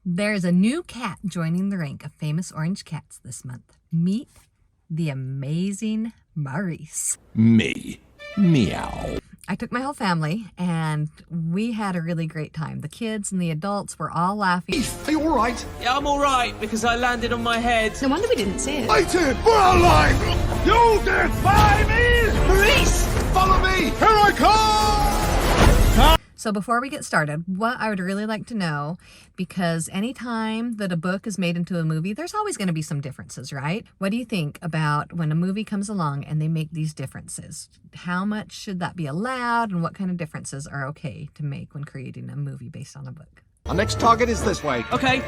There's a new cat joining the rank of famous orange cats this month. Meet the amazing Maurice. Me. Meow. I took my whole family and we had a really great time. The kids and the adults were all laughing. Are you all right? Yeah, I'm all right because I landed on my head. No wonder we didn't see it. Waited for our life! You defy me! Maurice! Follow me! Here I come! So before we get started, what I would really like to know, because anytime that a book is made into a movie, there's always going to be some differences, right? What do you think about when a movie comes along and they make these differences? How much should that be allowed, and what kind of differences are okay to make when creating a movie based on a book? Our next target is this way. Okay.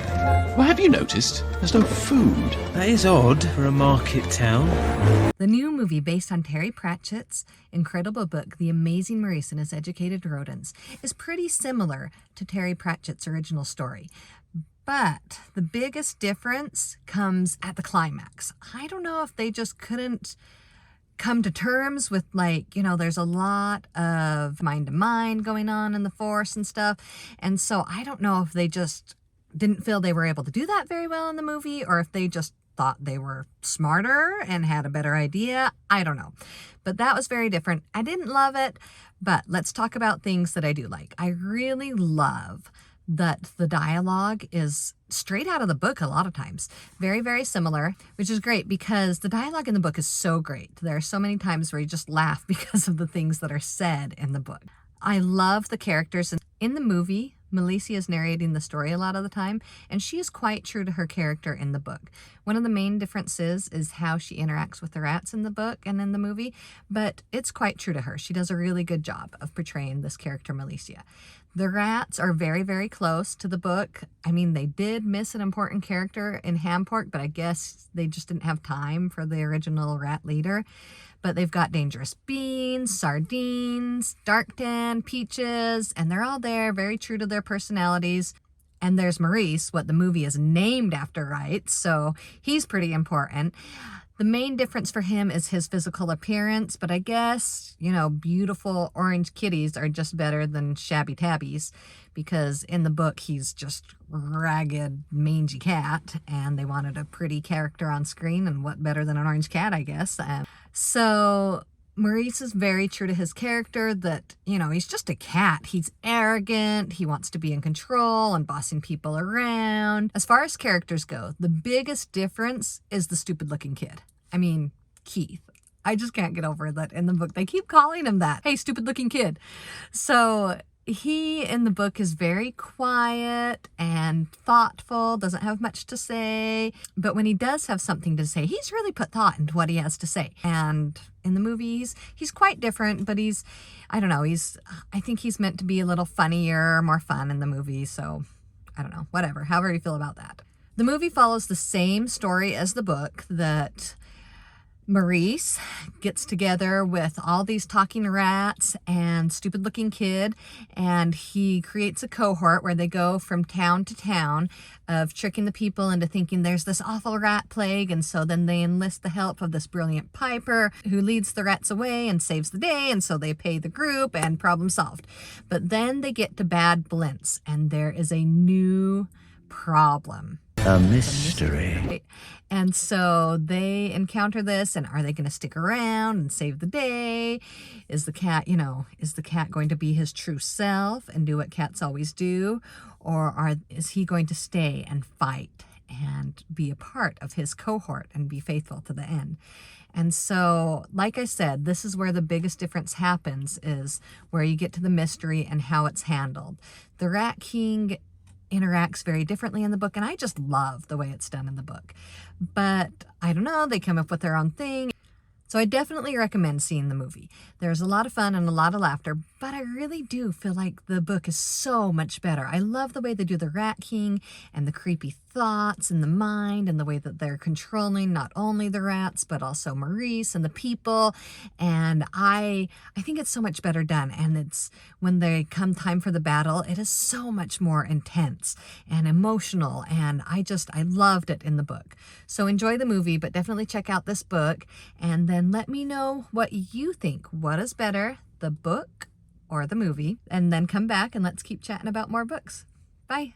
Well, have you noticed? There's no food. That is odd for a market town. The new movie based on Terry Pratchett's incredible book, The Amazing Maurice and His Educated Rodents, is pretty similar to Terry Pratchett's original story. But the biggest difference comes at the climax. I don't know if they just couldn't come to terms with, there's a lot of mind to mind going on in the Force and stuff. And so I don't know if they just didn't feel they were able to do that very well in the movie, or if they just thought they were smarter and had a better idea. I don't know. But that was very different. I didn't love it, but let's talk about things that I do like. I really love that the dialogue is straight out of the book a lot of times. Very, very similar, which is great because the dialogue in the book is so great. There are so many times where you just laugh because of the things that are said in the book. I love the characters. In the movie, Maurice is narrating the story a lot of the time, and she is quite true to her character in the book. One of the main differences is how she interacts with the rats in the book and in the movie, but it's quite true to her. She does a really good job of portraying this character, Maurice. The rats are very, very close to the book. I mean, they did miss an important character in Hampork, but I guess they just didn't have time for the original rat leader. But they've got Dangerous Beans, Sardines, Darktan, Peaches, and they're all there, very true to their personalities. And there's Maurice, what the movie is named after, right? So he's pretty important. The main difference for him is his physical appearance, but I guess, beautiful orange kitties are just better than shabby tabbies, because in the book he's just ragged, mangy cat, and they wanted a pretty character on screen, and what better than an orange cat, I guess. So Maurice is very true to his character that, he's just a cat. He's arrogant. He wants to be in control and bossing people around. As far as characters go, the biggest difference is the stupid looking kid. I mean, Keith. I just can't get over that in the book. They keep calling him that. Hey, stupid looking kid. So he in the book is very quiet and thoughtful, doesn't have much to say. But when he does have something to say, he's really put thought into what he has to say. And in the movies, he's quite different, but I think he's meant to be a little funnier, more fun in the movie. So I don't know, whatever, however you feel about that. The movie follows the same story as the book, that Maurice gets together with all these talking rats and stupid looking kid, and he creates a cohort where they go from town to town of tricking the people into thinking there's this awful rat plague. And so then they enlist the help of this brilliant piper who leads the rats away and saves the day. And so they pay the group and problem solved. But then they get to Bad Blintz and there is a new problem. A mystery. And so they encounter this, and are they going to stick around and save the day? Is the cat going to be his true self and do what cats always do? Or is he going to stay and fight and be a part of his cohort and be faithful to the end? And so, like I said, this is where the biggest difference happens, is where you get to the mystery and how it's handled. The Rat King interacts very differently in the book, and I just love the way it's done in the book. But I don't know, they come up with their own thing. So I definitely recommend seeing the movie. There's a lot of fun and a lot of laughter, but I really do feel like the book is so much better. I love the way they do the Rat King and the creepy thoughts in the mind, and the way that they're controlling not only the rats, but also Maurice and the people. And I think it's so much better done. And it's when they come time for the battle, it is so much more intense and emotional. And I loved it in the book. So enjoy the movie, but definitely check out this book. And then let me know what you think. What is better, the book or the movie? And then come back and let's keep chatting about more books. Bye.